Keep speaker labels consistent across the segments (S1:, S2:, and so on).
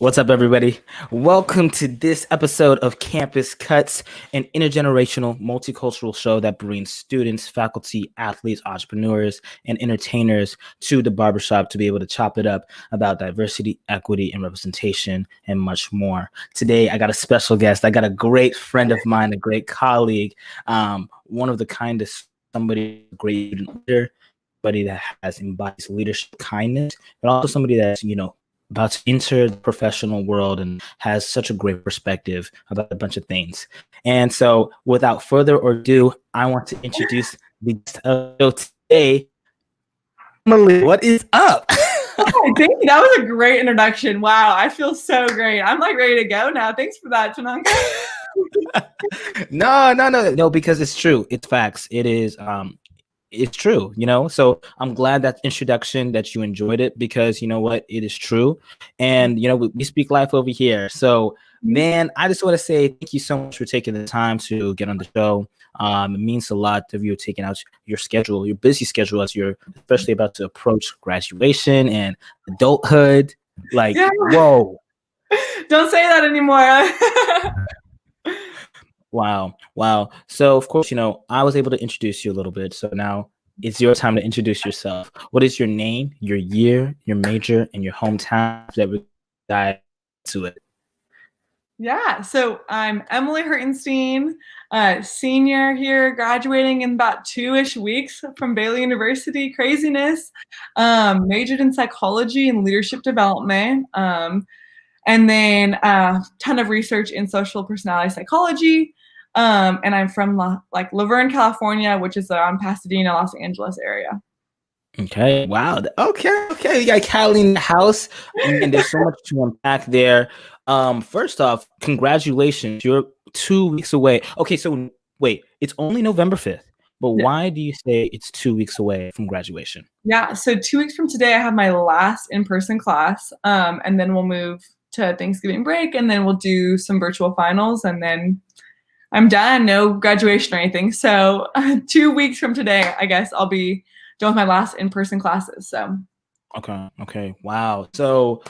S1: What's up, everybody? Welcome to this episode of Campus Cuts, an intergenerational multicultural show that brings students, faculty, athletes, entrepreneurs, and entertainers to the barbershop to be able to chop it up about diversity, equity, and representation, and much more. Today, I got a special guest. I got a great friend of mine, a great colleague, one of the kindest, somebody, a great leader, somebody that has embodies leadership, kindness, but also somebody that's, about to enter the professional world and has such a great perspective about a bunch of things. And so without further ado, I want to introduce the guest of the show today. Emily, what is up?
S2: Oh, thank you. That was a great introduction. Wow, I feel so great. I'm like ready to go now. Thanks for that, Tanaka.
S1: No, because it's true. It's facts. It is it's true, so I'm glad that introduction that you enjoyed it, because you know what, it is true. And we speak life over here. So man, I just want to say thank you so much for taking the time to get on the show. It means a lot of you taking out your schedule, your busy schedule, as you're especially about to approach graduation and adulthood. Like, yeah. Whoa.
S2: Don't say that anymore.
S1: Wow. So of course, I was able to introduce you a little bit. So now it's your time to introduce yourself. What is your name, your year, your major, and your hometown? That we dive to it.
S2: Yeah, so I'm Emily Hertenstein, senior here, graduating in about 2-ish weeks from Baylor University. Craziness. Majored in psychology and leadership development. And then a ton of research in social personality psychology. And I'm from Laverne, California, which is around Pasadena, Los Angeles area.
S1: Okay. Wow. Okay. You got Cali in the house, and there's so much to unpack there. First off, congratulations. You're 2 weeks away. Okay. So wait, it's only November 5th, but why do you say it's 2 weeks away from graduation?
S2: Yeah. So 2 weeks from today, I have my last in-person class. And then we'll move to Thanksgiving break, and then we'll do some virtual finals, and then I'm done. No graduation or anything. So 2 weeks from today, I guess I'll be done with my last in-person classes. So.
S1: Okay. Wow. So,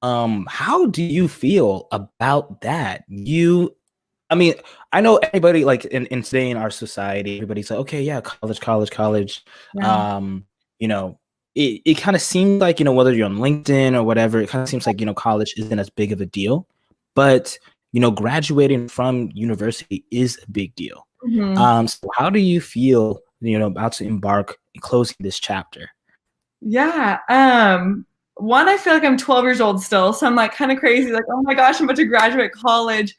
S1: how do you feel about that? I know everybody, like in today in our society, everybody's like, okay, yeah, college. Yeah. It kind of seems like, whether you're on LinkedIn or whatever, it kind of seems like, college isn't as big of a deal, but graduating from university is a big deal. Mm-hmm. So how do you feel, about to embark in closing this chapter?
S2: Yeah. One, I feel like I'm 12 years old still, so I'm like kind of crazy, like, oh my gosh, I'm about to graduate college.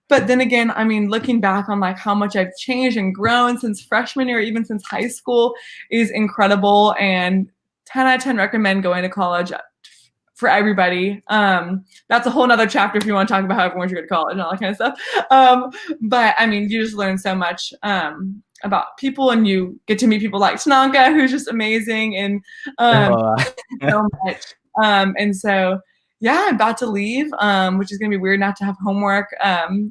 S2: But then again, I mean, looking back on like how much I've changed and grown since freshman year, even since high school, is incredible. And 10 out of 10 recommend going to college for everybody. That's a whole nother chapter if you want to talk about how everyone should go to college and all that kind of stuff. But I mean, you just learn so much about people, and you get to meet people like Tanaka, who's just amazing, and so much. And so, yeah, I'm about to leave, which is going to be weird not to have homework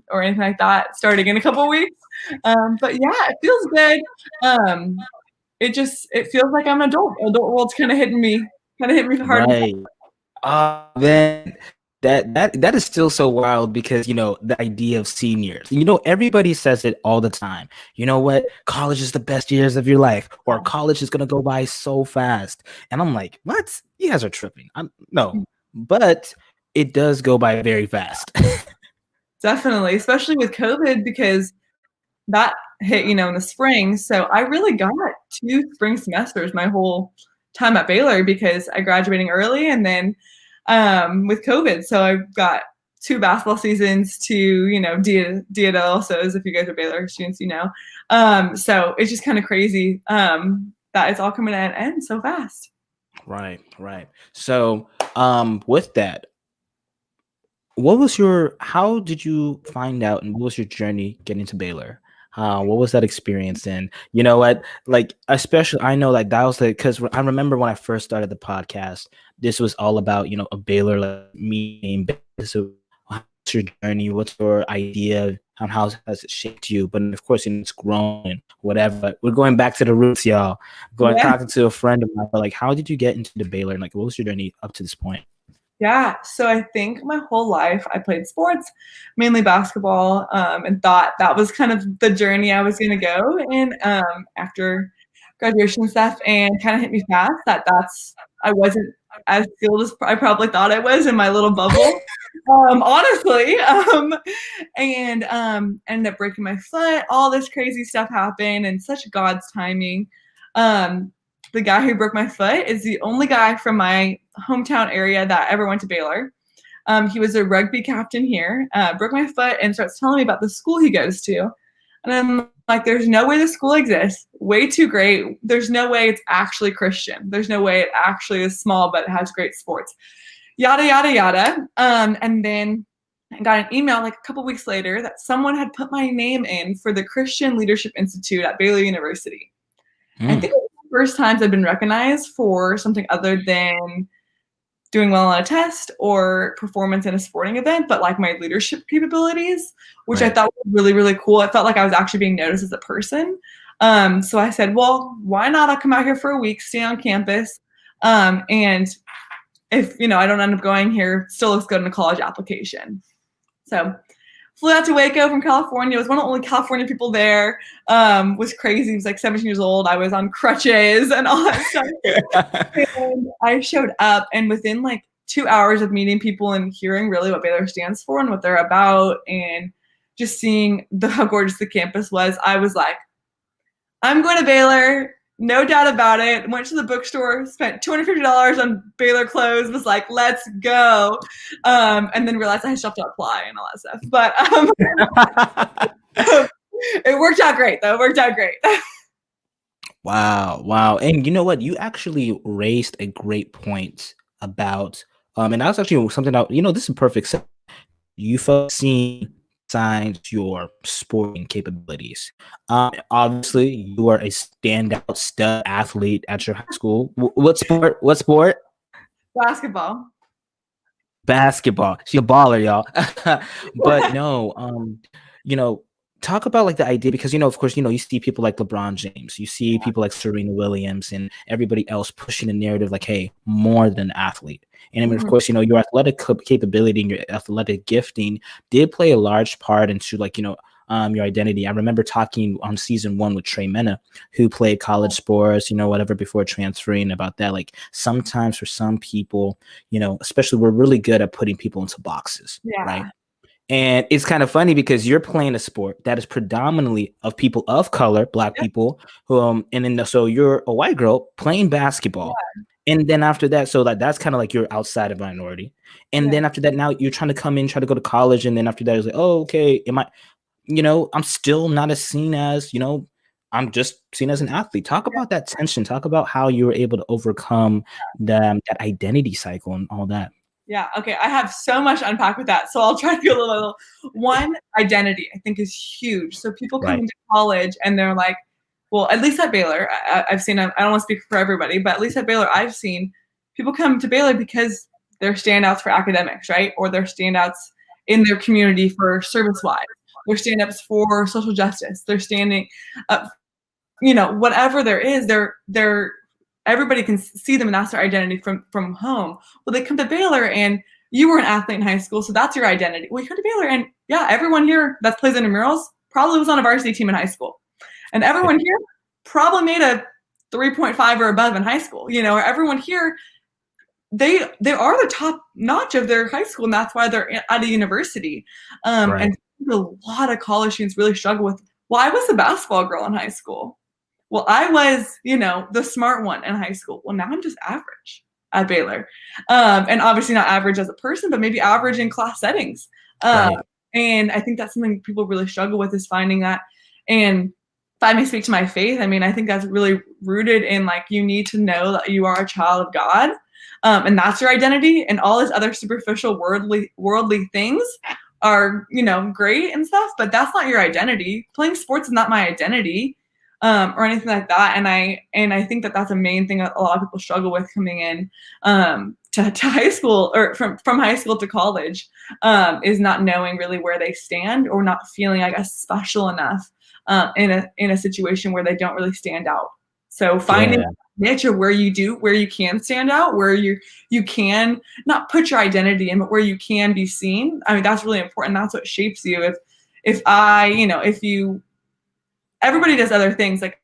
S2: or anything like that starting in a couple of weeks. But yeah, it feels good. It feels like I'm an adult. Adult world's kind of hitting me hard.
S1: Right. Then that is still so wild, because the idea of seniors, everybody says it all the time. You know what? College is the best years of your life, or college is gonna go by so fast. And I'm like, what? You guys are tripping. No, but it does go by very fast.
S2: Definitely, especially with COVID, because that hit, in the spring. So I really got 2 spring semesters my whole time at Baylor, because I graduating early, and then with COVID. So I've got 2 basketball seasons, 2, DLSOs, if you guys are Baylor students, so it's just kind of crazy that it's all coming to an end so fast.
S1: Right. So with that, how did you find out, and what was your journey getting to Baylor? What was that experience? And you know what, like, especially I know, like, that was because I remember when I first started the podcast, this was all about, a Baylor, like, meeting. So what's your journey? What's your idea? And how has it shaped you? But of course, it's grown and whatever. But we're going back to the roots, y'all. Talking to a friend of mine, like, how did you get into the Baylor? And like, what was your journey up to this point?
S2: Yeah, so I think my whole life I played sports, mainly basketball, and thought that was kind of the journey I was gonna go in, after graduation and stuff, and kind of hit me fast that I wasn't as skilled as I probably thought I was in my little bubble, honestly, and ended up breaking my foot. All this crazy stuff happened, and such God's timing. Um, the guy who broke my foot is the only guy from my hometown area that ever went to Baylor. He was a rugby captain here, broke my foot, and starts telling me about the school he goes to. And I'm like, there's no way the school exists. Way too great. There's no way it's actually Christian. There's no way it actually is small, but it has great sports. Yada, yada, yada. And then I got an email like a couple weeks later that someone had put my name in for the Christian Leadership Institute at Baylor University. I think it was the first times I've been recognized for something other than doing well on a test or performance in a sporting event, but like my leadership capabilities, which I thought was really, really cool. I felt like I was actually being noticed as a person. So I said, well, why not? I'll come out here for a week, stay on campus. And if, I don't end up going here, still looks good in a college application. So flew out to Waco from California. Was one of the only California people there. Was crazy. He was like 17 years old. I was on crutches and all that stuff. And I showed up, and within like 2 hours of meeting people and hearing really what Baylor stands for and what they're about, and just seeing how gorgeous the campus was, I was like, I'm going to Baylor. No doubt about it. Went to the bookstore, spent $250 on Baylor clothes, was like, let's go. And then realized I still have to apply and all that stuff. But it worked out great, though. It worked out great.
S1: Wow. And you know what? You actually raised a great point about, and that's actually something that, this is perfect. You folks seen signs your sporting capabilities. Obviously, you are a standout stud athlete at your high school. What sport? Basketball. She's a baller, y'all. But no, talk about like the idea, because of course, you see people like LeBron James, you see people like Serena Williams and everybody else pushing the narrative like, hey, more than an athlete. And I mean, of course, your athletic capability and your athletic gifting did play a large part into like, your identity. I remember talking on season 1 with Trey Mena, who played college sports, whatever, before transferring, about that. Like sometimes for some people, especially, we're really good at putting people into boxes, right? And it's kind of funny because you're playing a sport that is predominantly of people of color, Black people, who so you're a white girl playing basketball. And then after that, so that's kind of like you're outside of minority. And then after that, now you're trying to come in, try to go to college. And then after that, it's like, oh, okay, I'm still not as seen as, I'm just seen as an athlete. Talk about that tension. Talk about how you were able to overcome that identity cycle and all that.
S2: Yeah. Okay. I have so much to unpack with that. So I'll try to go a little. One, identity, I think, is huge. So people come into college and they're like, well, at least at Baylor, I've seen, I don't want to speak for everybody, but at least at Baylor, I've seen people come to Baylor because they're standouts for academics, right? Or they're standouts in their community for service-wise. They're stand-ups for social justice. They're standing up, whatever there is, they're everybody can see them, and that's their identity from home. Well, they come to Baylor, and you were an athlete in high school, so that's your identity. Well, you come to Baylor, and everyone here that plays intramurals probably was on a varsity team in high school, and everyone here probably made a 3.5 or above in high school. Or everyone here, they are the top notch of their high school, and that's why they're at a university. And a lot of college students really struggle with, well, I was a basketball girl in high school. Well, I was, the smart one in high school. Well, now I'm just average at Baylor. And obviously not average as a person, but maybe average in class settings. And I think that's something people really struggle with, is finding that. And if I may speak to my faith, I mean, I think that's really rooted in, like, you need to know that you are a child of God. And that's your identity. And all these other superficial worldly things are, great and stuff, but that's not your identity. Playing sports is not my identity. Or anything like that. And I think that that's a main thing a lot of people struggle with coming in to high school, or from high school to college, is not knowing really where they stand, or not feeling, I guess, special enough in a situation where they don't really stand out. So finding niche of where you can stand out, where you can not put your identity in, but where you can be seen. I mean, that's really important. That's what shapes you. Everybody does other things. Like,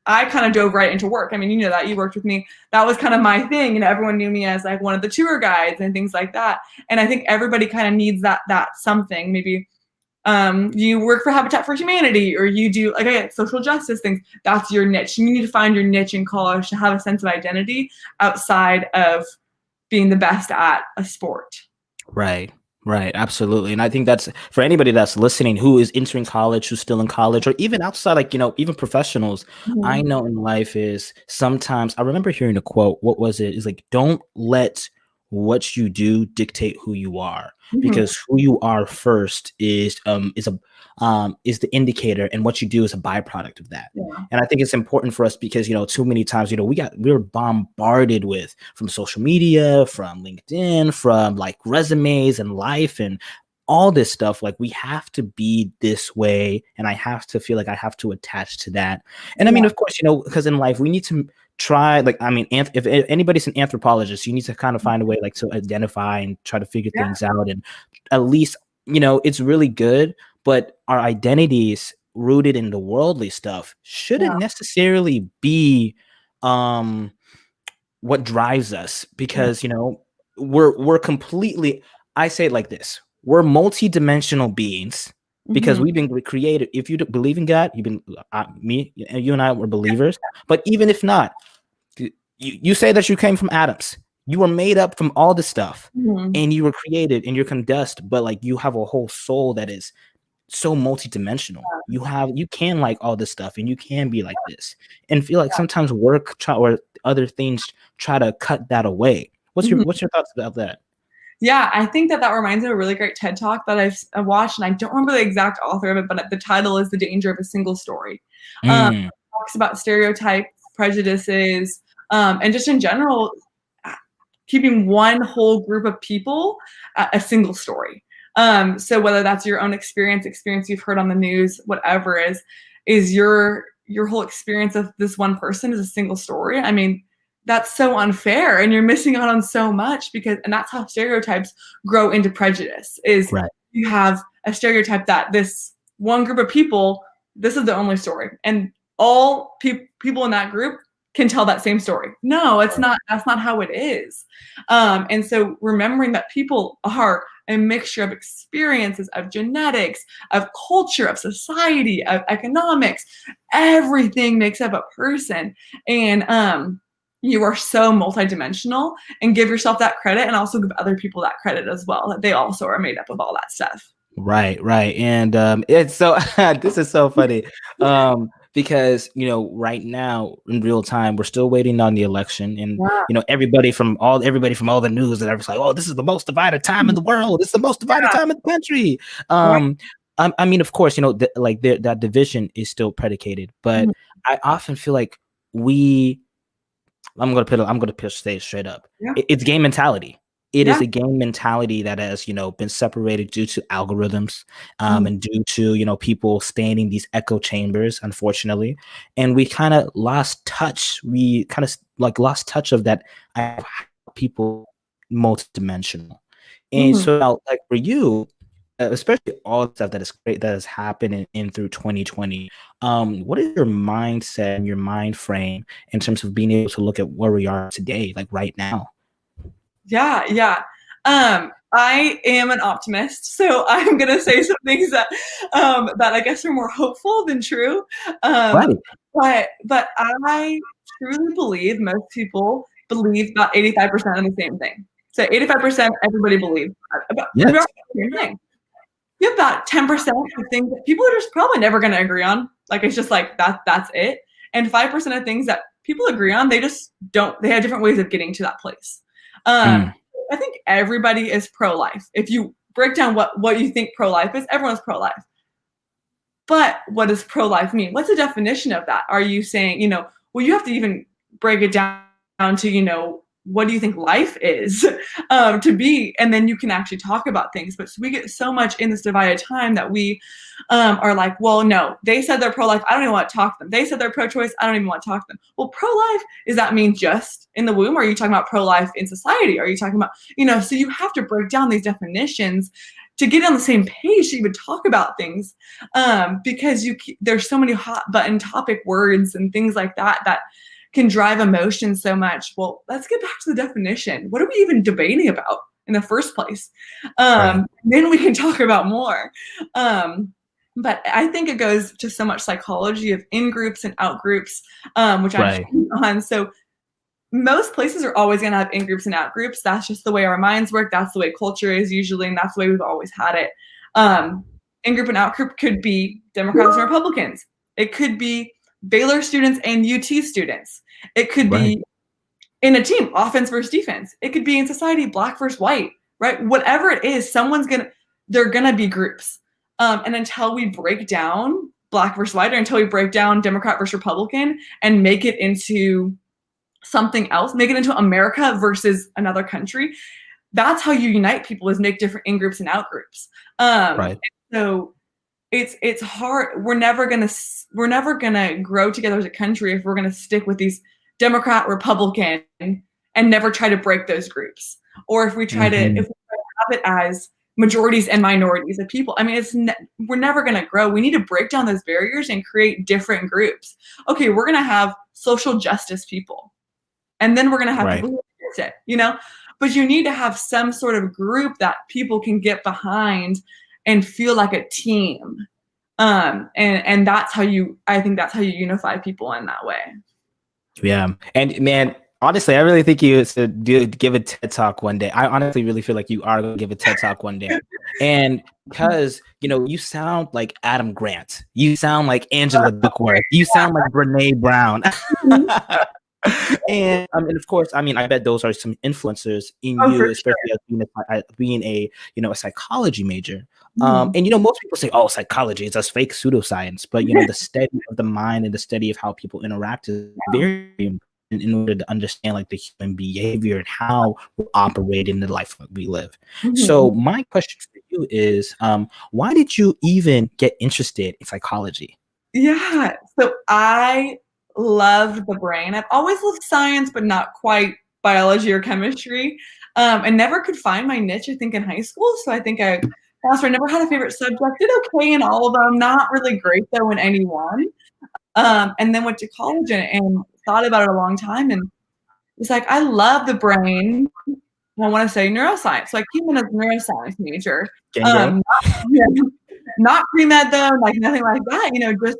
S2: I kind of dove right into work. I mean, you know that, you worked with me. That was kind of my thing. You know, everyone knew me as like one of the tour guides and things like that. And I think everybody kind of needs that something. Maybe you work for Habitat for Humanity, or you do, like, again, social justice things. That's your niche. You need to find your niche in college to have a sense of identity outside of being the best at a sport.
S1: Right. Right, absolutely. And I think that's for anybody that's listening who is entering college, who's still in college, or even outside, like, even professionals. I know in life is sometimes, I remember hearing a quote, what was it? It's like, don't let what you do dictate who you are, because who you are first is the indicator, and what you do is a byproduct of that.
S2: Yeah.
S1: And I think it's important for us because, too many times, we're bombarded with, from social media, from LinkedIn, from like resumes and life and all this stuff. Like, we have to be this way, and I have to feel like I have to attach to that. And I mean, of course, because in life we need to try, like, I mean, if anybody's an anthropologist, you need to kind of find a way, like, to identify and try to figure things out. And at least, it's really good, but our identities rooted in the worldly stuff shouldn't necessarily be what drives us, because we're completely, I say it like this, we're multi-dimensional beings, because we've been created. If you believe in God, you've been you and I were believers. But even if not, you say that you came from atoms, you were made up from all this stuff, and you were created, and you're from dust, but like, you have a whole soul that is so multidimensional. You can like all this stuff, and you can be like this, and feel like sometimes work or other things try to cut that away. What's your thoughts about that?
S2: Yeah, I think that reminds me of a really great TED Talk that I've watched, and I don't remember the exact author of it, but the title is "The Danger of a Single Story." It talks about stereotypes, prejudices, and just in general, keeping one whole group of people a single story. So whether that's your own experience you've heard on the news, whatever is your whole experience of this one person is a single story. I mean, that's so unfair, and you're missing out on so much, and that's how stereotypes grow into prejudice. Is
S1: Right.
S2: You have a stereotype that this one group of people, this is the only story, and all people in that group can tell that same story. No, it's not. That's not how it is. And so remembering that people are a mixture of experiences, of genetics, of culture, of society, of economics, everything makes up a person. And you are so multidimensional, and give yourself that credit, and also give other people that credit as well, that they also are made up of all that stuff.
S1: Right. And it's so this is so funny. Because right now in real time we're still waiting on the election, and everybody from all the news and everything's like, oh, this is the most divided time in the world, it's the most divided time in the country. I mean, of course, that division is still predicated, but I often feel like I'm gonna say it straight up. It's game mentality. It is a game mentality that has, been separated due to algorithms, and due to, people staying in these echo chambers, unfortunately. And we kind of lost touch. We kind of lost touch of that people multidimensional. And so now, like, for you, especially all the stuff that is great that has happened in through 2020, what is your mindset and your mind frame in terms of being able to look at where we are today, like right now?
S2: Yeah. I am an optimist, so I'm gonna say some things that I guess are more hopeful than true.
S1: Right.
S2: But I truly believe most people believe about 85% of the same thing. So 85% everybody believes about the same thing. You have about 10% of things that people are just probably never gonna agree on. Like, it's just like that's it. And 5% of things that people agree on, they just don't. They have different ways of getting to that place. I think everybody is pro-life. If you break down what you think pro-life is, everyone's pro-life. But what does pro-life mean? What's the definition of that? Are you saying, well, you have to even break it down to, what do you think life is to be? And then you can actually talk about things. But we get so much in this divided time that we are like, well, no, they said they're pro-life. I don't even want to talk to them. They said they're pro-choice. I don't even want to talk to them. Well, pro-life, does that mean just in the womb? Or are you talking about pro-life in society? Are you talking about, so you have to break down these definitions to get on the same page to even talk about things, because there's so many hot button topic words and things like that that can drive emotion so much. Well, let's get back to the definition. What are we even debating about in the first place?
S1: Right.
S2: Then we can talk about more. But I think it goes to so much psychology of in-groups and out-groups, which I'm on. So most places are always going to have in-groups and out-groups. That's just the way our minds work. That's the way culture is usually, and that's the way we've always had it. In-group and out-group could be Democrats and Republicans. It could be Baylor students and UT students. It could be in a team, offense versus defense. It could be in society, black versus white, right? Whatever it is, they're gonna be groups. And until we break down black versus white, or until we break down Democrat versus Republican and make it into something else, make it into America versus another country, that's how you unite people, is make different in-groups and out-groups. So it's hard. We're never gonna grow together as a country if we're gonna stick with these Democrat, Republican, and never try to break those groups. Or if we try to have it as majorities and minorities of people. I mean, we're never gonna grow. We need to break down those barriers and create different groups. Okay, we're gonna have social justice people, and then we're gonna have people who are it, But you need to have some sort of group that people can get behind and feel like a team. And that's how I think that's how you unify people in that way.
S1: Yeah. And man, honestly, I really think you should give a TED Talk one day. I honestly really feel like you are going to give a TED Talk one day. And because, you sound like Adam Grant. You sound like Angela Duckworth. You sound like Brene Brown. And of course, I bet those are some influencers in you, especially as being a psychology major. And most people say, "Oh, psychology is just fake pseudoscience," but the study of the mind and the study of how people interact is very important in order to understand like the human behavior and how we operate in the life that we live. So my question for you is, why did you even get interested in psychology?
S2: Yeah, so I loved the brain. I've always loved science, but not quite biology or chemistry. And never could find my niche, I think, in high school. So I think I never had a favorite subject. Did okay in all of them. Not really great, though, in any one. And then went to college and thought about it a long time. And it's like, I love the brain. I want to say neuroscience. So I came in as a neuroscience major. Not pre-med, though, like nothing like that. Just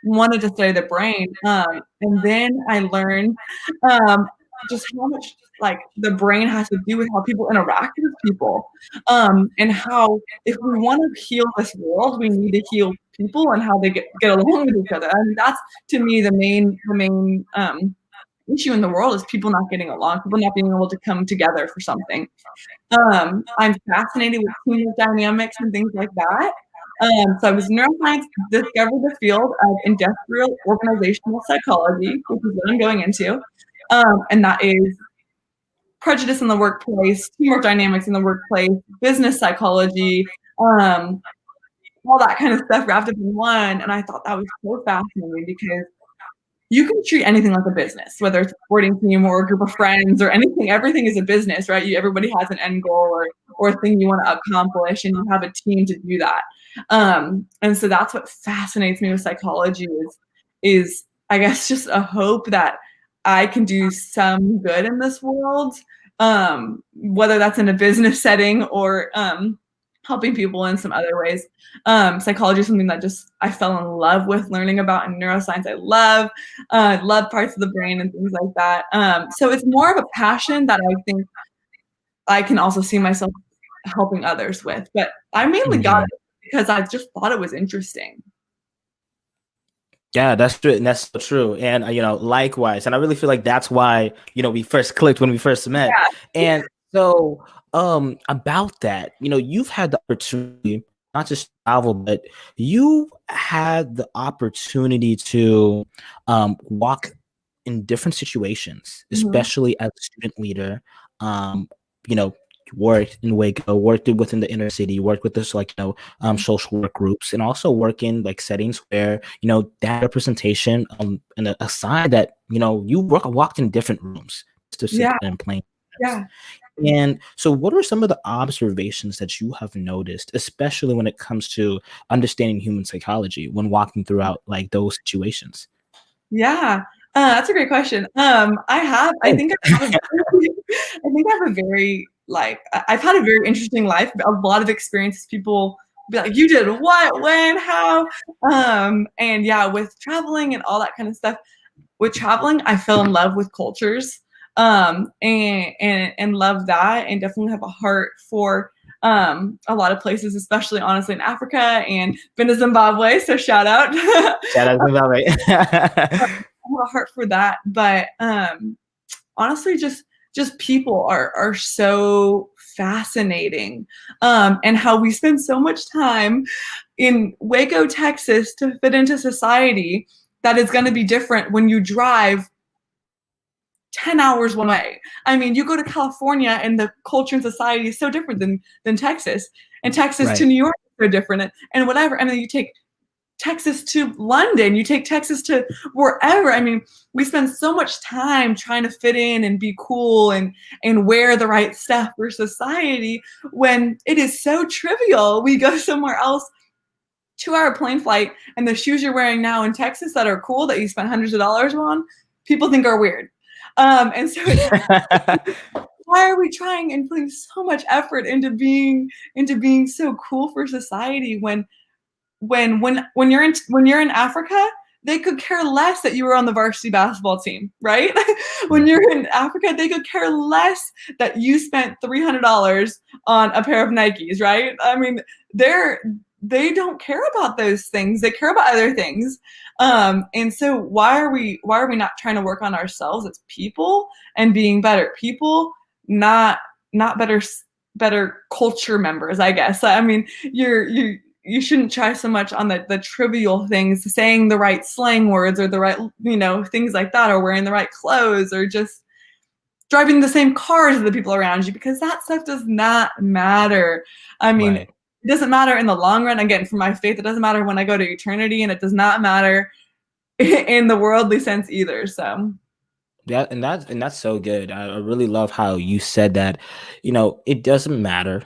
S2: wanted to study the brain. And then I learned just how much like the brain has to do with how people interact with people, and how if we want to heal this world, we need to heal people and how they get along with each other. And that's, to me, the main issue in the world is people not getting along, people not being able to come together for something. I'm fascinated with team dynamics and things like that. So I was neuroscience, discovered the field of industrial organizational psychology, which is what I'm going into. And that is prejudice in the workplace, teamwork dynamics in the workplace, business psychology, all that kind of stuff wrapped up in one. And I thought that was so fascinating because you can treat anything like a business, whether it's a sporting team or a group of friends or anything. Everything is a business, right? Everybody has an end goal or a thing you want to accomplish, and you have a team to do that. And so that's what fascinates me with psychology is I guess just a hope that I can do some good in this world, whether that's in a business setting or helping people in some other ways. Psychology is something that just I fell in love with learning about, and neuroscience I love parts of the brain and things like that. So it's more of a passion that I think I can also see myself helping others with. But I mainly got it because I just thought it was interesting.
S1: Yeah, that's true. And that's so true. And, likewise. And I really feel like that's why, we first clicked when we first met. Yeah. And so about that, you've had the opportunity not just travel, but you had the opportunity to walk in different situations,
S2: Mhm.
S1: especially as a student leader, you know, worked in Waco, worked within the inner city, worked with this like social work groups, and also work in like settings where that representation and a sign that you walked in different rooms to sit
S2: Yeah,
S1: in plain terms.
S2: yeah.
S1: And so, what are some of the observations that you have noticed, especially when it comes to understanding human psychology when walking throughout like those situations?
S2: Yeah, that's a great question. I think I have a I think I have a very, like, I've had a very interesting life, a lot of experiences. People be like, "You did what? When? How?" And yeah, with traveling and all that kind of stuff. With traveling, I fell in love with cultures, and love that, and definitely have a heart for a lot of places, especially honestly in Africa and been to Zimbabwe. So shout out.
S1: Shout out to Zimbabwe.
S2: I have a heart for that, but honestly, just people are so fascinating, and how we spend so much time in Waco, Texas, to fit into society that is going to be different when you drive 10 hours one way. I mean, you go to California and the culture and society is so different than Texas, and Texas to
S1: Right.
S2: New York is so different, and whatever. And then you take Texas to London, you take Texas to wherever. I mean, we spend so much time trying to fit in and be cool and wear the right stuff for society when it is so trivial. We go somewhere else, 2-hour plane flight, and the shoes you're wearing now in Texas that are cool that you spent hundreds of dollars on, people think are weird. And so it's why are we trying and putting so much effort into being so cool for society when you're in Africa, they could care less that you were on the varsity basketball team, right? When you're in Africa, they could care less that you spent $300 on a pair of Nikes, right? I mean, they don't care about those things. They care about other things. And so why are we not trying to work on ourselves as people and being better people, not better culture members, I guess. I mean, you shouldn't try so much on the trivial things, saying the right slang words or the right, things like that, or wearing the right clothes, or just driving the same cars as the people around you, because that stuff does not matter. I mean,
S1: Right.
S2: it doesn't matter in the long run. Again, for my faith, it doesn't matter when I go to eternity, and it does not matter in the worldly sense either. So,
S1: Yeah, and that's so good. I really love how you said that, it doesn't matter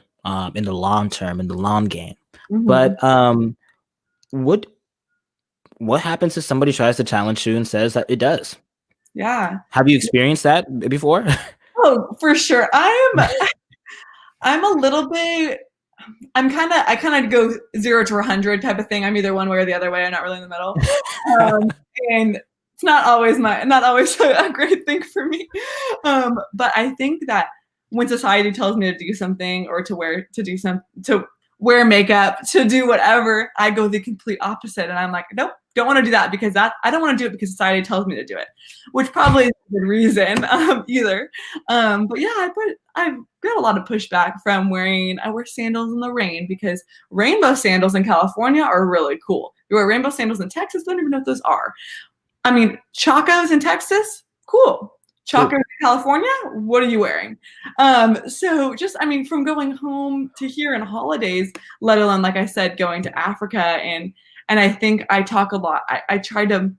S1: in the long term, in the long game.
S2: mhm.
S1: But what what happens if somebody tries to challenge you and says that it does?
S2: Yeah.
S1: Have you experienced that before?
S2: Oh, for sure. I'm a little bit. I kind of go 0 to 100 type of thing. I'm either one way or the other way. I'm not really in the middle. Um, and it's not always a great thing for me. But I think that when society tells me to do something, or to wear makeup, to do whatever, I go the complete opposite, and I'm like, nope, don't want to do that, because I don't want to do it because society tells me to do it, which probably is a good reason either. But yeah, I've got a lot of pushback from I wear sandals in the rain, because rainbow sandals in California are really cool. You wear rainbow sandals in Texas, don't even know what those are. I mean, Chacos in Texas, cool. Chacos
S1: Cool.
S2: in California, what are you wearing? So just, I mean, from going home to here in holidays, let alone, like I said, going to Africa, and I think I talk a lot. I try to,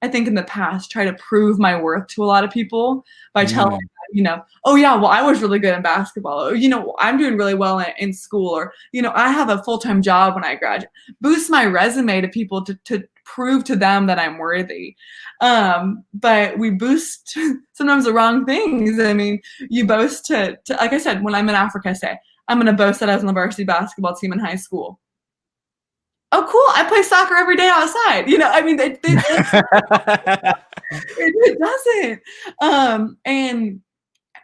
S2: I think in the past, try to prove my worth to a lot of people by telling
S1: Mm,
S2: them, oh yeah, well, I was really good in basketball. Or, I'm doing really well in school, or, I have a full-time job when I graduate. Boost my resume to people to prove to them that I'm worthy. But we boost sometimes the wrong things. I mean, you boast to like I said, when I'm in Africa, say, I'm going to boast that I was on the varsity basketball team in high school. Oh, cool. I play soccer every day outside. I mean, it doesn't. And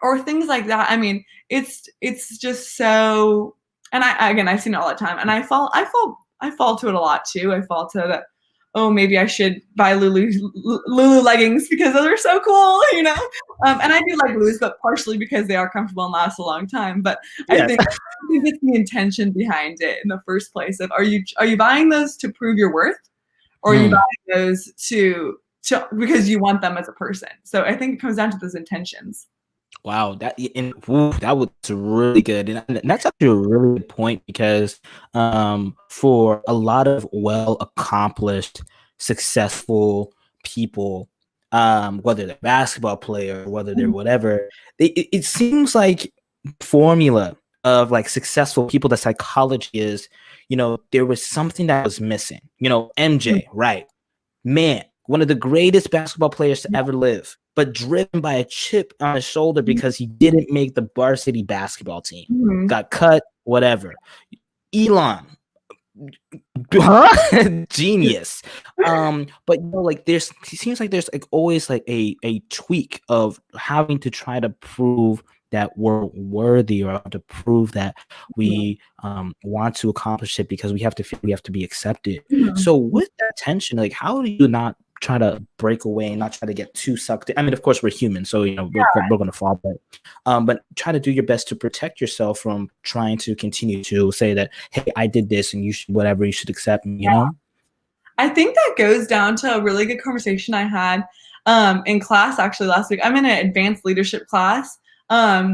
S2: or things like that. I mean, it's just so. And I've seen it all the time, and I fall to it a lot too. I fall to that. Oh, maybe I should buy Lulu leggings because those are so cool. And I do like Lulus, but partially because they are comfortable and last a long time. But I
S1: yes.
S2: think it's the intention behind it in the first place. Of are you buying those to prove your worth, or are you
S1: Hmm.
S2: buying those because you want them as a person. So I think it comes down to those intentions.
S1: Wow, that was really good, and that's actually a really good point because for a lot of well accomplished, successful people, whether they're basketball player, whether they're whatever, it seems like formula of like successful people, the psychology is, there was something that was missing. MJ, right? Man, one of the greatest basketball players to ever live, but driven by a chip on his shoulder because he didn't make the varsity basketball team.
S2: Mm-hmm.
S1: Got cut, whatever. Elon, huh? Genius. But like it seems like there's like always like a tweak of having to try to prove that we're worthy or to prove that we want to accomplish it because we have to feel we have to be accepted. So with that tension, like how do you not try to break away and not try to get too sucked in? I mean, of course we're human, so we're gonna fall, but try to do your best to protect yourself from trying to continue to say that, hey, I did this and you should whatever, you should accept me,
S2: I think that goes down to a really good conversation I had in class actually last week. I'm in an advanced leadership class,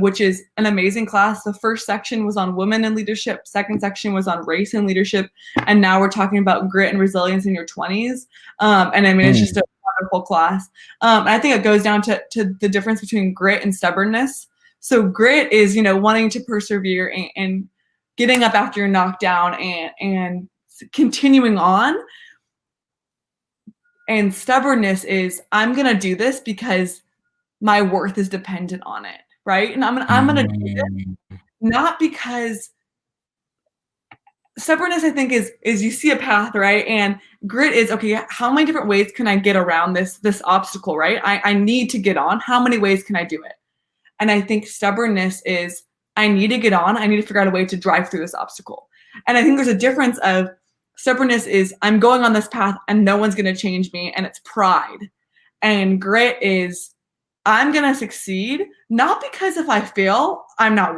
S2: which is an amazing class. The first section was on women in leadership. Second section was on race and leadership. And now we're talking about grit and resilience in your 20s. And I mean, it's just a wonderful class. And I think it goes down to the difference between grit and stubbornness. So grit is, wanting to persevere and getting up after you're knocked down and continuing on. And stubbornness is, I'm going to do this because my worth is dependent on it, right? And I'm going to do this not because stubbornness, I think, is you see a path, right? And grit is, okay, how many different ways can I get around this obstacle, right? I need to get on. How many ways can I do it? And I think stubbornness is, I need to get on. I need to figure out a way to drive through this obstacle. And I think there's a difference of stubbornness is, I'm going on this path and no one's going to change me, and it's pride. And grit is, I'm going to succeed, not because if I fail, I'm not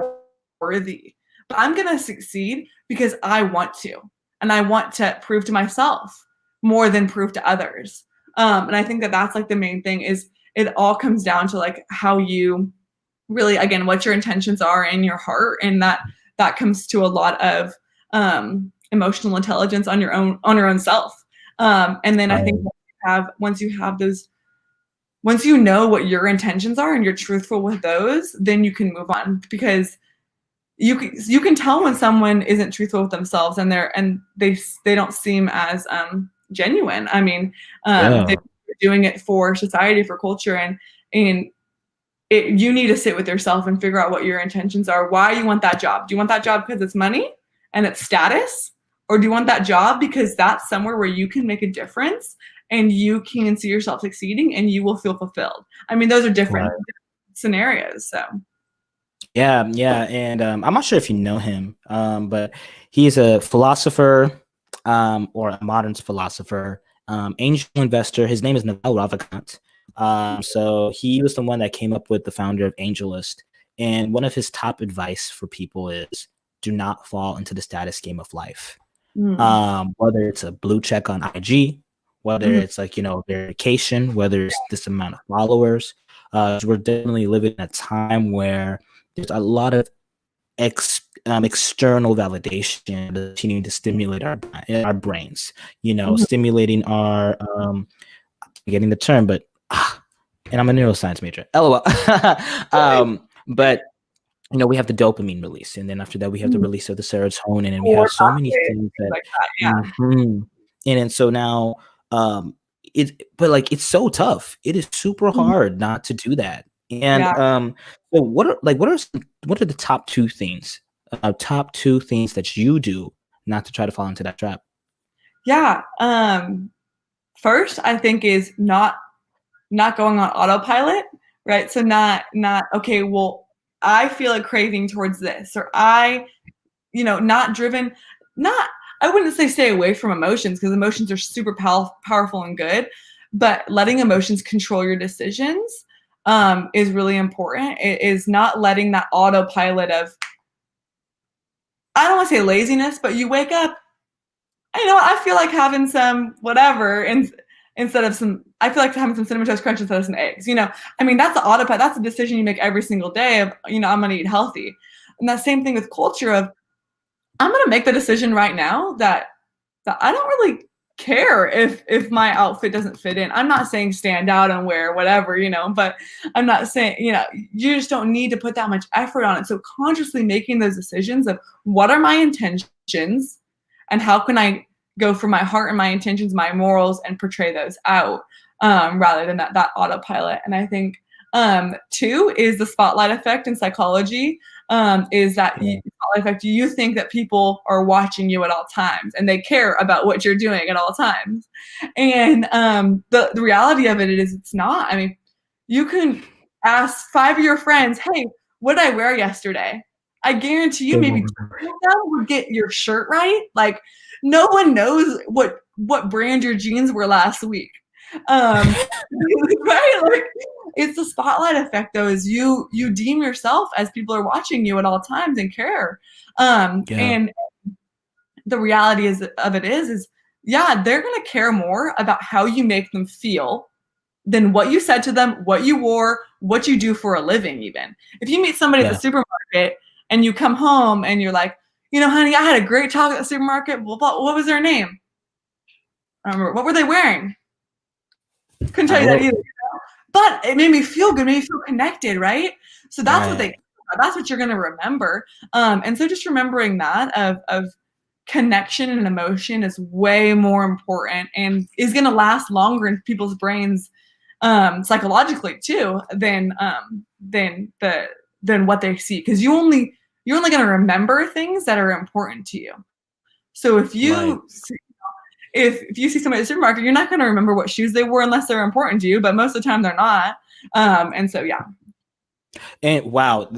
S2: worthy, but I'm going to succeed because I want to. And I want to prove to myself more than prove to others. And I think that that's like the main thing is it all comes down to like how you really, again, what your intentions are in your heart. And that comes to a lot of emotional intelligence on your own self. And then I think once you know what your intentions are and you're truthful with those, then you can move on, because you can tell when someone isn't truthful with themselves and they don't seem as genuine. I mean, they're doing it for society, for culture, and you need to sit with yourself and figure out what your intentions are. Why you want that job? Do you want that job because it's money and it's status? Or do you want that job because that's somewhere where you can make a difference and you can see yourself succeeding and you will feel fulfilled? I mean, those are different scenarios. So.
S1: Yeah. And I'm not sure if you know him, but he's a philosopher or a modern philosopher, angel investor. His name is Naval Ravikant. So he was the one that came up with the founder of AngelList. And one of his top advice for people is do not fall into the status game of life. Whether it's a blue check on IG, whether it's like, verification, whether it's this amount of followers, we're definitely living in a time where there's a lot of external validation continuing to stimulate our brains, stimulating our, I'm getting the term, but, and I'm a neuroscience major, LOL. But we have the dopamine release, and then after that we have the release of the serotonin, and we have so many things that,
S2: like that, yeah.
S1: And so now it's so tough. It is super hard not to do that. And so what are the top two things that you do not to try to fall into that trap?
S2: Yeah. First, I think is not going on autopilot, right? So not okay, well, I feel a craving towards this, or not driven, I wouldn't say stay away from emotions, because emotions are super powerful and good, but letting emotions control your decisions is really important. It is not letting that autopilot of, I don't want to say laziness, but you wake up, I feel like having some whatever, and instead of I feel like having some Cinnamon Toast Crunch instead of some eggs. I mean, that's the autopilot. That's a decision you make every single day of, I'm going to eat healthy. And that same thing with culture of, I'm going to make the decision right now that I don't really care if my outfit doesn't fit in. I'm not saying stand out and wear whatever, but I'm not saying, you just don't need to put that much effort on it. So consciously making those decisions of what are my intentions and how can I go for my heart and my intentions, my morals, and portray those out, rather than that autopilot. And I think 2 is the spotlight effect in psychology. Is that spotlight effect? You think that people are watching you at all times and they care about what you're doing at all times. And the reality of it is it's not. I mean, you can ask 5 of your friends, hey, what did I wear yesterday? I guarantee you maybe 2 of them would get your shirt right. Like, no one knows what brand your jeans were last week. Right? Like, it's the spotlight effect, though, is you deem yourself as people are watching you at all times and care. And the reality of it is yeah, they're going to care more about how you make them feel than what you said to them, what you wore, what you do for a living. Even if you meet somebody at the supermarket and you come home and you're like, honey, I had a great talk at the supermarket. What was their name? I don't remember. What were they wearing? Couldn't tell you that either. But it made me feel good, made me feel connected, right? So that's that's what you're going to remember. And so just remembering that of connection and emotion is way more important and is going to last longer in people's brains, psychologically too, than what they see. Because you're only going to remember things that are important to you. So if you if you see somebody at the supermarket, you're not going to remember what shoes they wore unless they're important to you, but most of the time they're not. And so, yeah.
S1: And wow,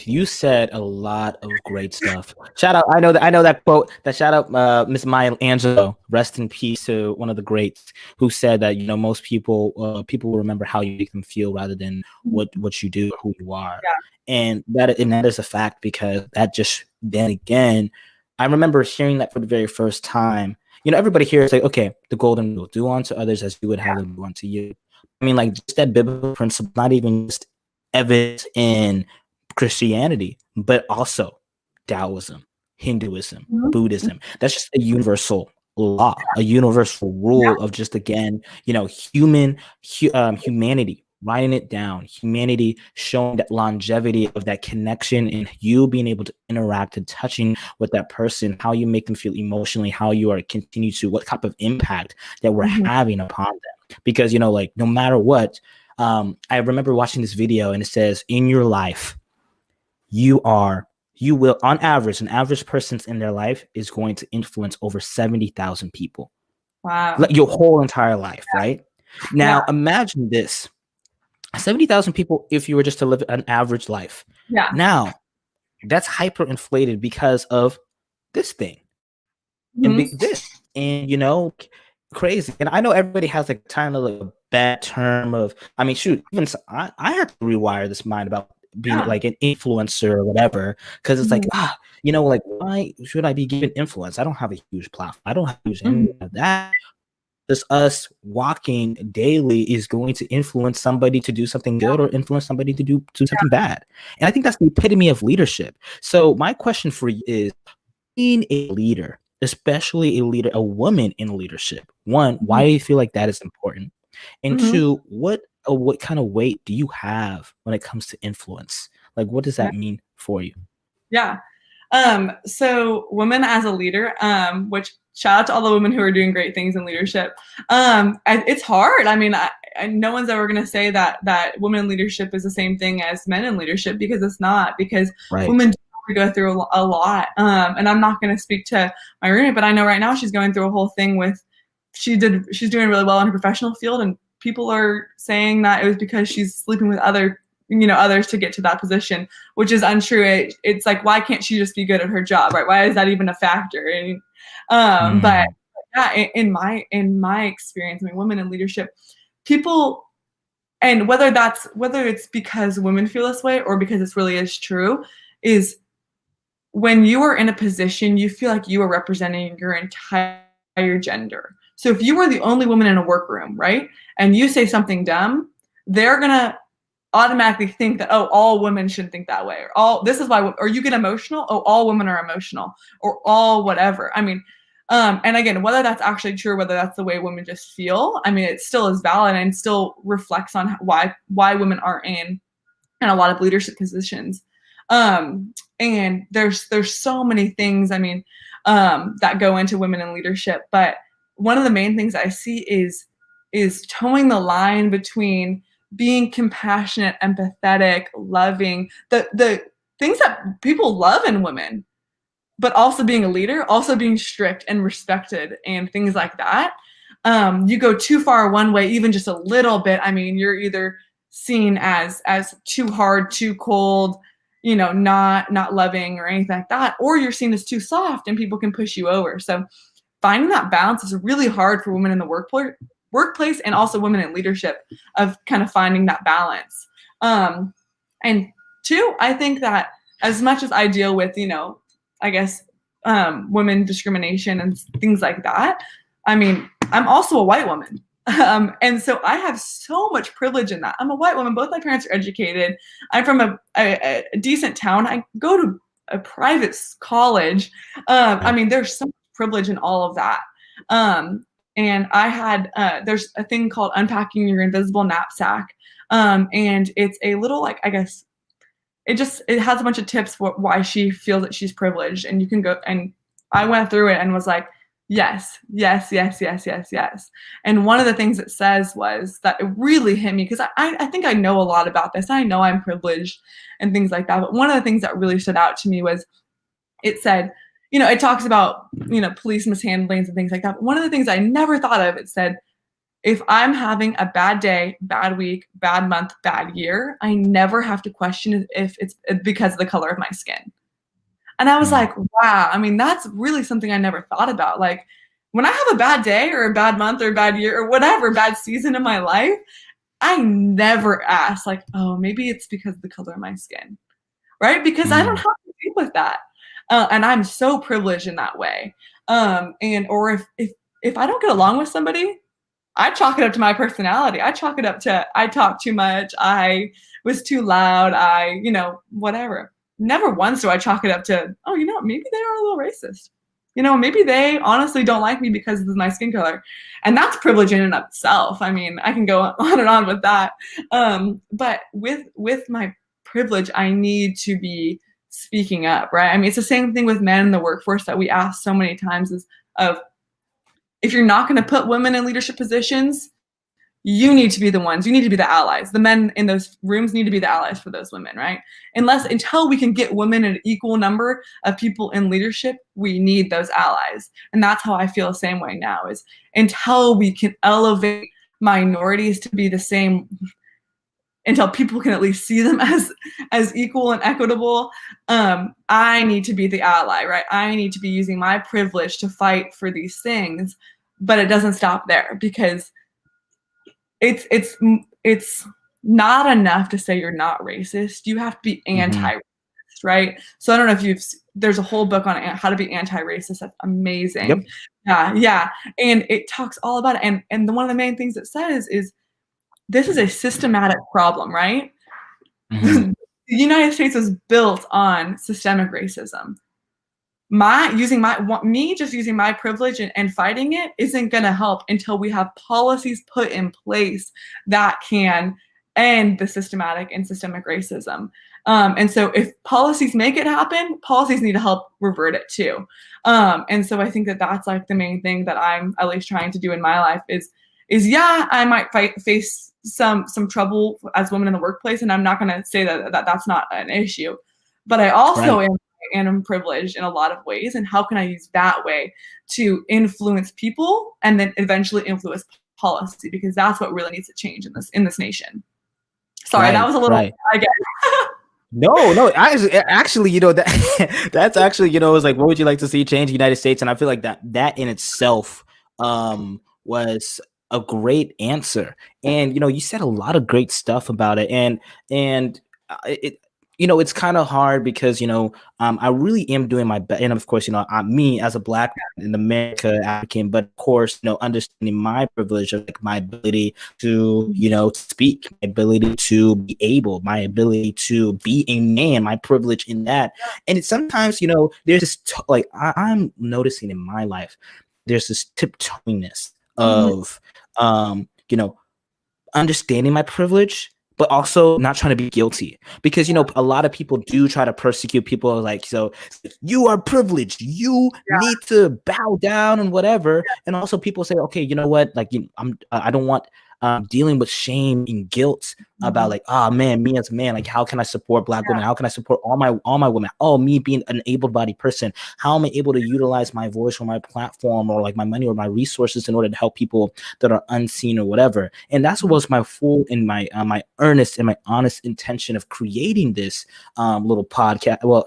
S1: you said a lot of great stuff. Shout out, I know that quote. That shout out, Miss Maya Angelou. Rest in peace to one of the greats who said that most people will remember how you make them feel rather than what you do or who you are.
S2: Yeah.
S1: And that is a fact, because that just then again, I remember hearing that for the very first time. Everybody here is like, okay, the golden rule: do unto others as you would have them do unto you. I mean, like, just that biblical principle, not even just evidence in Christianity, but also Taoism, Hinduism, Buddhism. That's just a universal law, a universal rule of just, again, humanity, writing it down, humanity showing that longevity of that connection and you being able to interact and touching with that person, how you make them feel emotionally, how you are continue to, what type of impact that we're having upon them. Because, like, no matter what, I remember watching this video and it says, in your life, you will, on average, an average person in their life is going to influence over 70,000 people.
S2: Wow.
S1: Like, your whole entire life, right? Now, imagine this. 70,000 people if you were just to live an average life.
S2: Yeah.
S1: Now, that's hyperinflated because of this thing. And this. And, crazy. And I know everybody has like kind of like a bad term of, I mean, shoot, even I had to rewire this mind about being like an influencer or whatever, because it's like, like, why should I be given influence? I don't have a huge platform. I don't have a huge any of that. Just us walking daily is going to influence somebody to do something good or influence somebody to do something bad. And I think that's the epitome of leadership. So my question for you is, being a leader, especially a woman in leadership, one, why do you feel like that is important? And two, what kind of weight do you have when it comes to influence? Like, what does that mean for you?
S2: Yeah. So women as a leader, which shout out to all the women who are doing great things in leadership. It's hard. I mean, no one's ever going to say that women in leadership is the same thing as men in leadership, because it's not, because women do go through a lot. And I'm not going to speak to my roommate, but I know right now she's going through a whole thing she's doing really well in her professional field, and people are saying that it was because she's sleeping with others to get to that position, which is untrue. It's like, why can't she just be good at her job, right? Why is that even a factor? And, but yeah, in my experience, I mean, women in leadership, people, and whether it's because women feel this way or because it really is true, is when you are in a position, you feel like you are representing your entire gender. So if you were the only woman in a workroom, right, and you say something dumb, they're gonna automatically think that, oh, all women should think that way, or you get emotional, oh, all women are emotional, or all whatever. I mean, and again, whether that's actually true, whether that's the way women just feel, I mean, it still is valid and still reflects on why women aren't in a lot of leadership positions. And there's so many things, I mean, that go into women in leadership, but one of the main things I see is towing the line between being compassionate, empathetic, loving, the things that people love in women, but also being a leader, also being strict and respected and things like that. You go too far one way, even just a little bit, I mean, you're either seen as too hard, too cold, you know, not loving or anything like that, or you're seen as too soft and people can push you over. So finding that balance is really hard for women in the workplace and also women in leadership, of kind of finding that balance. And two, I think that as much as I deal with, you know, I guess women discrimination and things like that, I mean, I'm also a white woman. And so I have so much privilege in that. I'm a white woman. Both my parents are educated. I'm from a decent town. I go to a private college. I mean, there's so much privilege in all of that. And I had, there's a thing called Unpacking Your Invisible Knapsack. And it's a little, like, I guess, it has a bunch of tips for why she feels that she's privileged. And you can go, and I went through it and was like, yes, yes, yes, yes, yes, yes. And one of the things it says was that it really hit me, because I think I know a lot about this. I know I'm privileged and things like that. But one of the things that really stood out to me was, it said, you know, it talks about, you know, police mishandlings and things like that. But one of the things I never thought of, it said, if I'm having a bad day, bad week, bad month, bad year, I never have to question if it's because of the color of my skin. And I was like, wow, I mean, that's really something I never thought about. Like, when I have a bad day or a bad month or a bad year or whatever, bad season in my life, I never ask, like, oh, maybe it's because of the color of my skin, right? Because I don't have to deal with that. And I'm so privileged in that way. Or if I don't get along with somebody, I chalk it up to my personality. I chalk it up to, I talk too much, I was too loud, you know, whatever. Never once do I chalk it up to, oh, you know, maybe they are a little racist. You know, maybe they honestly don't like me because of my skin color. And that's privilege in and of itself. I mean, I can go on and on with that. But with my privilege, I need to be speaking up, right? I mean, it's the same thing with men in the workforce that we ask so many times, is of, if you're not going to put women in leadership positions, you need to be the ones, you need to be the allies. The men in those rooms need to be the allies for those women, right? Until we can get women an equal number of people in leadership, we need those allies. And that's how I feel the same way now, is until we can elevate minorities to be the same, until people can at least see them as equal and equitable, I need to be the ally, right? I need to be using my privilege to fight for these things. But it doesn't stop there, because it's not enough to say you're not racist. You have to be anti-racist, right? So I don't know if there's a whole book on how to be anti-racist. That's amazing. Yep. Yeah. And it talks all about it. And one of the main things it says is, this is a systematic problem, right? The United States was built on systemic racism. Using my privilege and fighting it isn't going to help until we have policies put in place that can end the systematic and systemic racism. And so if policies make it happen, policies need to help revert it too. And so I think that that's like the main thing that I'm at least trying to do in my life is yeah, I might face some trouble as women in the workplace, and I'm not going to say that that's not an issue, but I also am privileged in a lot of ways, and how can I use that way to influence people and then eventually influence policy, because that's what really needs to change in this nation. Sorry, that was a little, I guess.
S1: No, actually, you know, that's actually, you know, it's like, what would you like to see change in the United States? And I feel like that in itself was a great answer. And, you know, you said a lot of great stuff about it. And it's kind of hard because, I really am doing my best. And of course, me as a Black man in America, African, but of course, understanding my privilege of like my ability to, speak, my ability to be able, my ability to be a man, my privilege in that. And it's sometimes, there's this, I'm noticing in my life, there's this tiptoeiness of, understanding my privilege, but also not trying to be guilty, because a lot of people do try to persecute people, like, so you are privileged, you need to bow down and whatever. And also people say, okay, you know what, like, I don't want dealing with shame and guilt about like, oh man, me as a man, like, how can I support Black women? How can I support all my women? Oh, me being an able-bodied person, how am I able to utilize my voice or my platform or like my money or my resources in order to help people that are unseen or whatever? And that's what was my full and my my earnest and my honest intention of creating this little podcast. Well,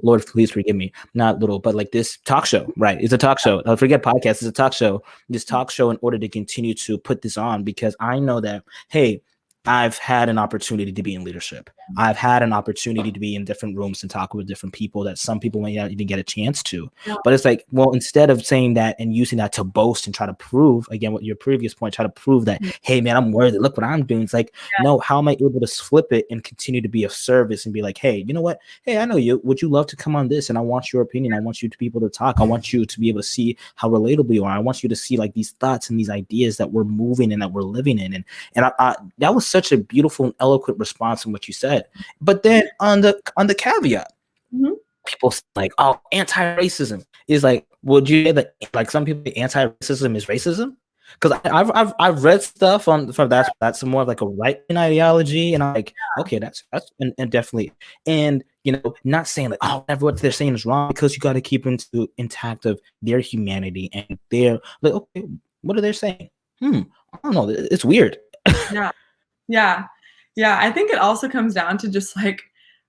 S1: Lord, please forgive me. Not little, but like this talk show, right? It's a talk show. I'll forget podcast. It's a talk show. This talk show in order to continue to put this on, because I know that, hey, I've had an opportunity to be in leadership. I've had an opportunity to be in different rooms and talk with different people that some people may not even get a chance to. But it's like, well, instead of saying that and using that to boast and try to prove, again, what your previous point, try to prove that, hey, man, I'm worthy. Look what I'm doing. It's like, no, how am I able to flip it and continue to be of service and be like, hey, you know what? Hey, I know you. Would you love to come on this? And I want your opinion. I want you to be able to talk. I want you to be able to see how relatable you are. I want you to see like these thoughts and these ideas that we're moving and that we're living in. And I that was such a beautiful and eloquent response in what you said. But then on the caveat, people say like, oh, anti-racism is like, would you say that like some people anti-racism is racism? Because I've read stuff from that's more of like a right-wing ideology, and I'm like, okay, that's and definitely, and not saying like, oh, what they're saying is wrong, because you got to keep intact of their humanity and their like, okay, what are they saying? I don't know, it's weird.
S2: Yeah, I think it also comes down to just like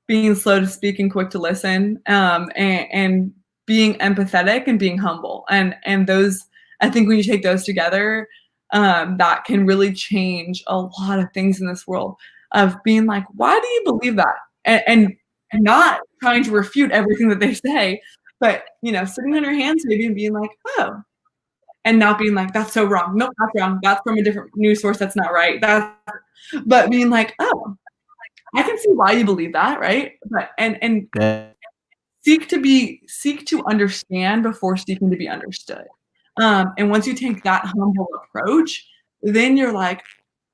S2: being slow to speak and quick to listen, and being empathetic and being humble, and those, I think when you take those together, that can really change a lot of things in this world, of being like, why do you believe that? And not trying to refute everything that they say, but sitting on your hands maybe and being like, oh, and not being like, that's so wrong. No, that's wrong. That's from a different news source. That's not right. But being like, oh, I can see why you believe that, right? But and seek to understand before seeking to be understood. And once you take that humble approach, then you're like,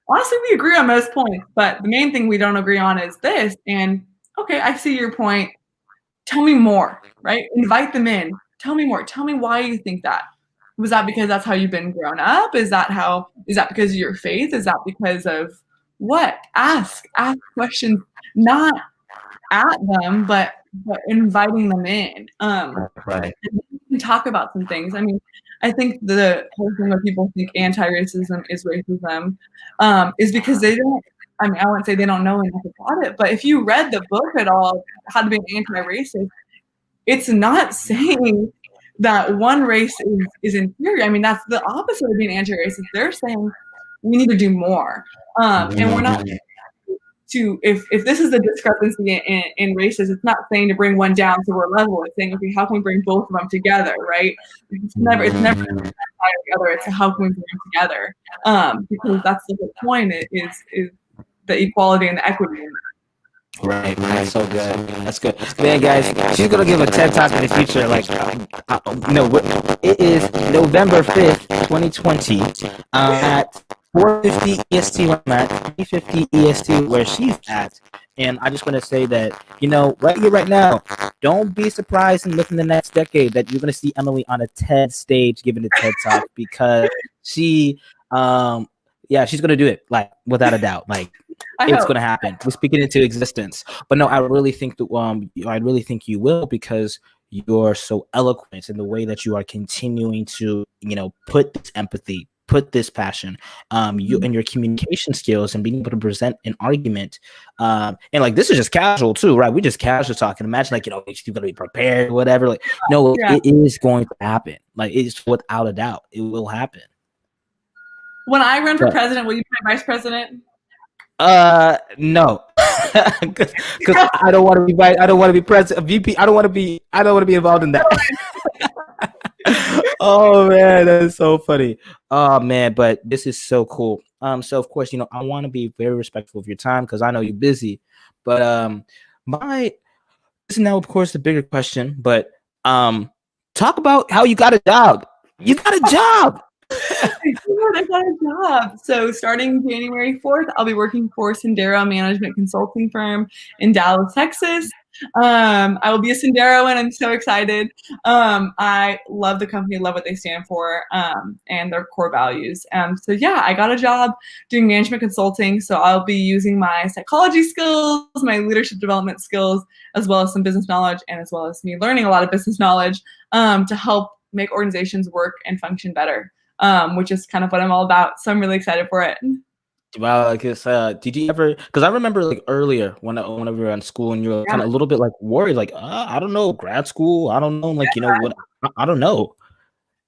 S2: honestly, we agree on most points, but the main thing we don't agree on is this. And okay, I see your point. Tell me more, right? Invite them in. Tell me more. Tell me why you think that. Was that because that's how you've been grown up? Is that because of your faith? Is that because of what? Ask questions, not at them, but inviting them in.
S1: Right.
S2: And we can talk about some things. I mean, I think the whole thing where people think anti-racism is racism, is because they don't. I mean, I wouldn't say they don't know enough about it, but if you read the book at all, How to Be an Anti-Racist, it's not saying that one race is inferior. I mean, that's the opposite of being anti-racist. They're saying we need to do more, and we're not to. If this is the discrepancy in races, it's not saying to bring one down so we're level. It's saying, okay, how can we bring both of them together, right? It's never the other. It's how can we bring them together? Because that's the whole point. Is the equality and the equity.
S1: Right. So good. That's good. Man, guys, she's gonna give a TED talk in the future. Like, it is November 5th, 2020, at 4:50 EST when I'm at, 3:50 EST where she's at. And I just want to say that, right here, right now, don't be surprised and look in the next decade that you're gonna see Emily on a TED stage giving a TED talk, because she's gonna do it, like, without a doubt. Like, it's going to happen. We're speaking into existence. But no, I really think you will, because you're so eloquent in the way that you are continuing to, put this empathy, put this passion, you and your communication skills and being able to present an argument. And like, this is just casual too, right? We just casual talking. Imagine like, you're going to be prepared, whatever. Like, no, it is going to happen. Like, it's without a doubt, it will happen.
S2: When I run for president, will you be my vice president?
S1: No. Because I don't want to be right. I don't want to be president, VP. I don't want to be. I don't want to be involved in that. Oh man, that is so funny. Oh man, but this is so cool. So of course, I want to be very respectful of your time because I know you're busy. But my this is now of course the bigger question. But talk about how you got a job. You got a job.
S2: I got a job. So starting January 4th, I'll be working for Sandero management consulting firm in Dallas, Texas. I will be a Sandero and I'm so excited. I love the company, love what they stand for, and their core values. So yeah, I got a job doing management consulting. So I'll be using my psychology skills, my leadership development skills, as well as some business knowledge, and as well as me learning a lot of business knowledge to help make organizations work and function better. Which is kind of what I'm all about. So I'm really excited for it.
S1: Wow, I guess, did you ever, because I remember like earlier whenever we were in school and you were kind of a little bit like worried, like, I don't know, grad school, I don't know, like, what, I don't know.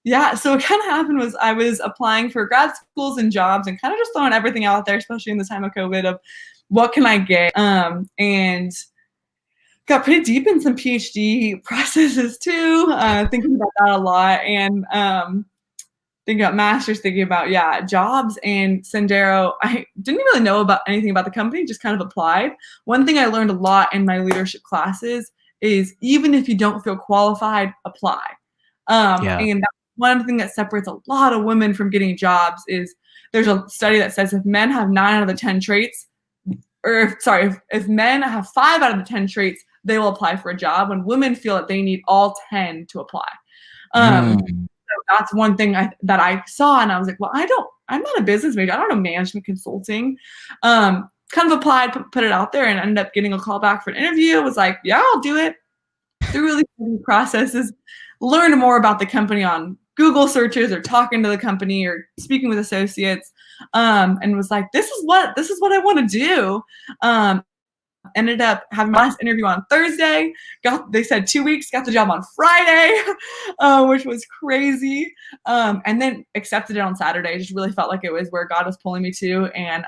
S2: Yeah, so what kind of happened was I was applying for grad schools and jobs and kind of just throwing everything out there, especially in the time of COVID, of what can I get? And got pretty deep in some PhD processes too, thinking about that a lot. And thinking about masters, thinking about jobs, and Sandero. I didn't really know about anything about the company, just kind of applied. One thing I learned a lot in my leadership classes is even if you don't feel qualified, apply. And that's one thing that separates a lot of women from getting jobs is there's a study that says if men have 9 out of the 10 traits, or if men have 5 out of the 10 traits, they will apply for a job, when women feel that they need all 10 to apply. So that's one thing that I saw, and I was like, well, I'm not a business major. I don't know management consulting. Kind of applied, put it out there, and ended up getting a call back for an interview. Was like, yeah, I'll do it. Through really cool processes, learned more about the company on Google searches or talking to the company or speaking with associates, and was like, this is what I want to do. Ended up having my last interview on Thursday. They said 2 weeks, got the job on Friday, which was crazy. And then accepted it on Saturday. Just really felt like it was where God was pulling me to. And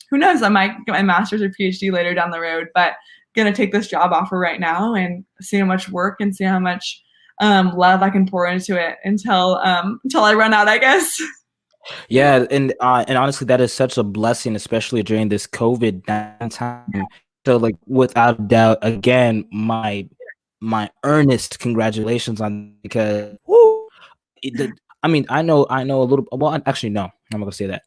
S2: who knows, I might get my master's or PhD later down the road, but gonna take this job offer right now and see how much work and see how much love I can pour into it until I run out, I guess.
S1: Yeah, and honestly, that is such a blessing, especially during this COVID downtime. So, like, without a doubt, again, my earnest congratulations on, because I mean, I know a little. Well, actually, no, I'm not gonna say that.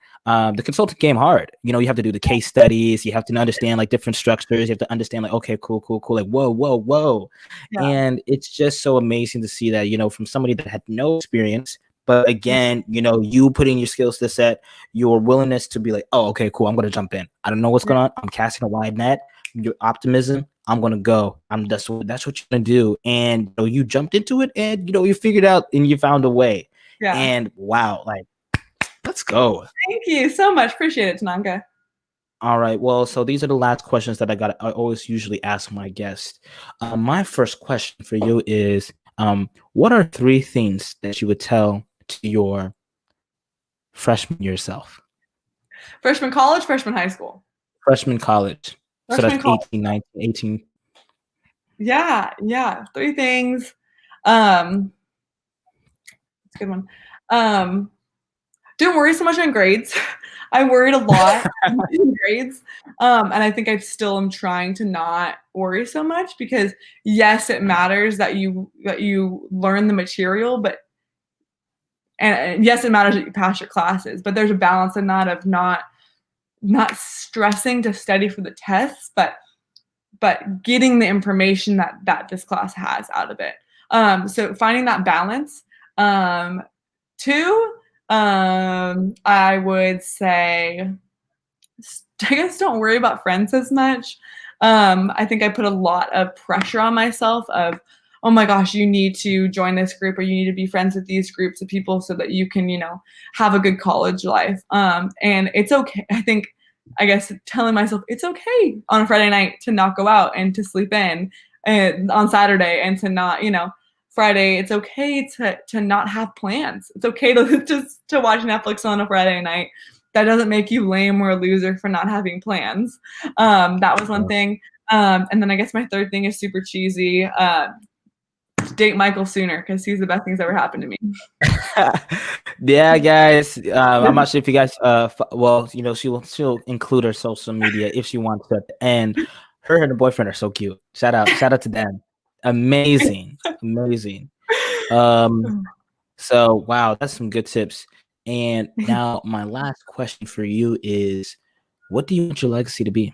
S1: The consulting game hard. You have to do the case studies. You have to understand like different structures. You have to understand like, okay, cool, like whoa, and it's just so amazing to see that from somebody that had no experience. But again, you putting your skills to set, your willingness to be like, oh, okay, cool, I'm gonna jump in. I don't know what's going on. I'm casting a wide net. Your optimism, I'm gonna go. That's what you're gonna do. And you jumped into it, and you figured out and you found a way.
S2: Yeah.
S1: And wow, like, let's go.
S2: Thank you so much. Appreciate it, Tanaka.
S1: All right. Well, so these are the last questions that I always usually ask my guests. My first question for you is, what are 3 things that you would tell to your freshman yourself?
S2: Freshman college, freshman high school?
S1: Freshman college.
S2: Freshman
S1: so that's
S2: college.
S1: 18, 19, 18.
S2: Yeah. 3 things. That's a good one. Don't worry so much on grades. I worried a lot in grades. And I think I still am trying to not worry so much, because yes, it matters that you learn the material, and yes, it matters that you pass your classes, but there's a balance in that of not stressing to study for the tests, but getting the information that this class has out of it. So finding that balance. 2, I would say, I guess, don't worry about friends as much. I think I put a lot of pressure on myself of, oh my gosh, you need to join this group, or you need to be friends with these groups of people so that you can, have a good college life. And it's okay. I guess telling myself it's okay on a Friday night to not go out and to sleep in, and on Saturday, and to not, Friday, it's okay to not have plans. It's okay to just to watch Netflix on a Friday night. that doesn't make you lame or a loser for not having plans. That was one thing. And then I guess my third thing is super cheesy. Date Michael sooner because he's the best thing's ever happened to me.
S1: Yeah, guys. I'm not sure if you guys. Well, you know, she'll include her social media if she wants to. And her and her boyfriend are so cute. Shout out to them. Amazing. So wow, that's some good tips. And now my last question for you is, what do you want your legacy to be?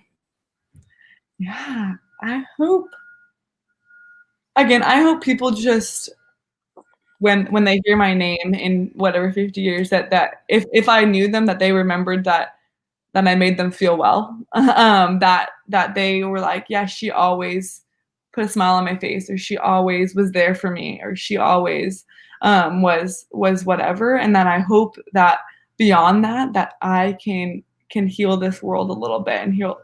S2: Yeah, I hope. Again, I hope people just when they hear my name in whatever 50 years that if I knew them, that they remembered that I made them feel well. That they were like, yeah, she always put a smile on my face, or she always was there for me, or she always was whatever. And then I hope that beyond that I can heal this world a little bit and heal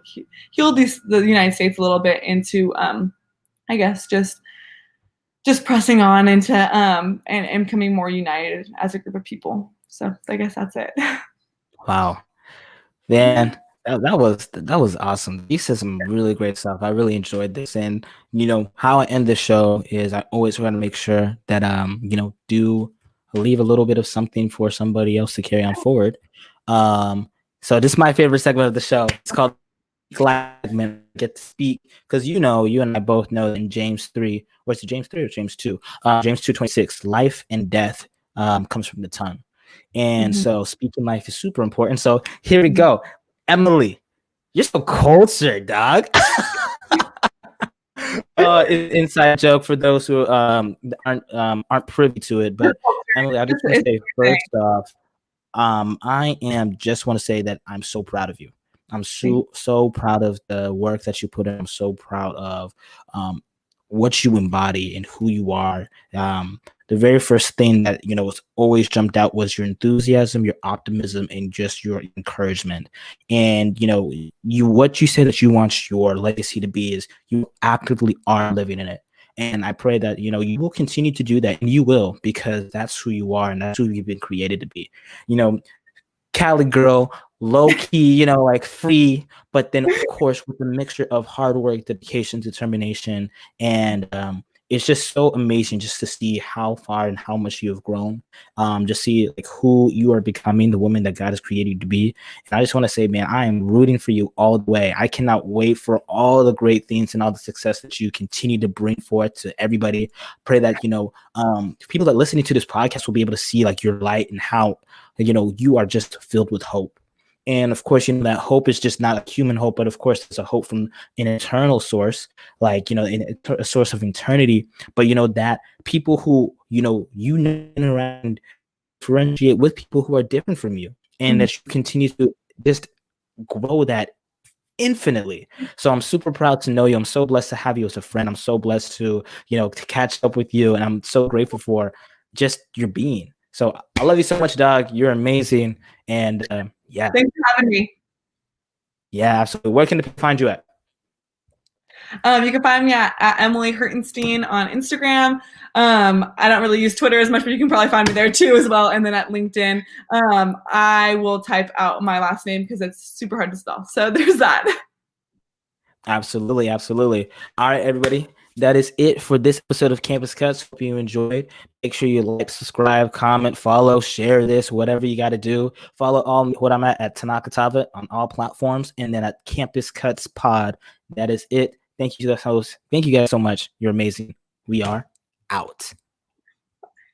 S2: the United States a little bit into I guess just pressing on into and becoming more united as a group of people. So I guess that's it.
S1: Wow, man, that was awesome. You said some really great stuff. I really enjoyed this, and you know how I end the show is I always want to make sure that you know, do leave a little bit of something for somebody else to carry on forward. So this is my favorite segment of the show. It's called segment. Get to speak because you know, you and I both know in James 3, what's it, James 3 or James 2? James 2:26, life and death comes from the tongue. And so speaking life is super important. So here we go. Emily, you're so cultured, dog. Inside joke for those who aren't privy to it. But Emily, I just want to say first off, I just want to say that I'm so proud of you. I'm so proud of the work that you put in. I'm so proud of what you embody and who you are. The very first thing that, you know, was always jumped out was your enthusiasm, your optimism, and just your encouragement. And you know, what you say that you want your legacy to be is you actively are living in it. And I pray that, you know, you will continue to do that, and you will, because that's who you are and that's who you've been created to be. You know, Cali girl, low key, you know, like free, but then of course with a mixture of hard work, dedication, determination, and it's just so amazing just to see how far and how much you have grown. Just see like who you are becoming, the woman that God has created you to be. And I just want to say, man, I am rooting for you all the way. I cannot wait for all the great things and all the success that you continue to bring forth to everybody. Pray that, you know, people that listening to this podcast will be able to see like your light and how, you know, you are just filled with hope. And of course, you know, that hope is just not a human hope, but of course, it's a hope from an eternal source, like, you know, a source of eternity. But, you know, that people who, you know, interact and differentiate with people who are different from you, and that you continue to just grow that infinitely. So I'm super proud to know you. I'm so blessed to have you as a friend. I'm so blessed to, you know, to catch up with you. And I'm so grateful for just your being. So I love you so much, dog. You're amazing. And yeah.
S2: Thanks for having me.
S1: Yeah, absolutely. Where can people find you at?
S2: You can find me at Emily Hertenstein on Instagram. I don't really use Twitter as much, but you can probably find me there too as well. And then at LinkedIn, I will type out my last name because it's super hard to spell. So there's that.
S1: Absolutely. All right, everybody. That is it for this episode of Campus Cuts. Hope you enjoyed. Make sure you like, subscribe, comment, follow, share this, whatever you got to do. Follow all what I'm at Tanaka Tava on all platforms, and then at Campus Cuts Pod. That is it. Thank you to the host. Thank you guys so much. You're amazing. We are out.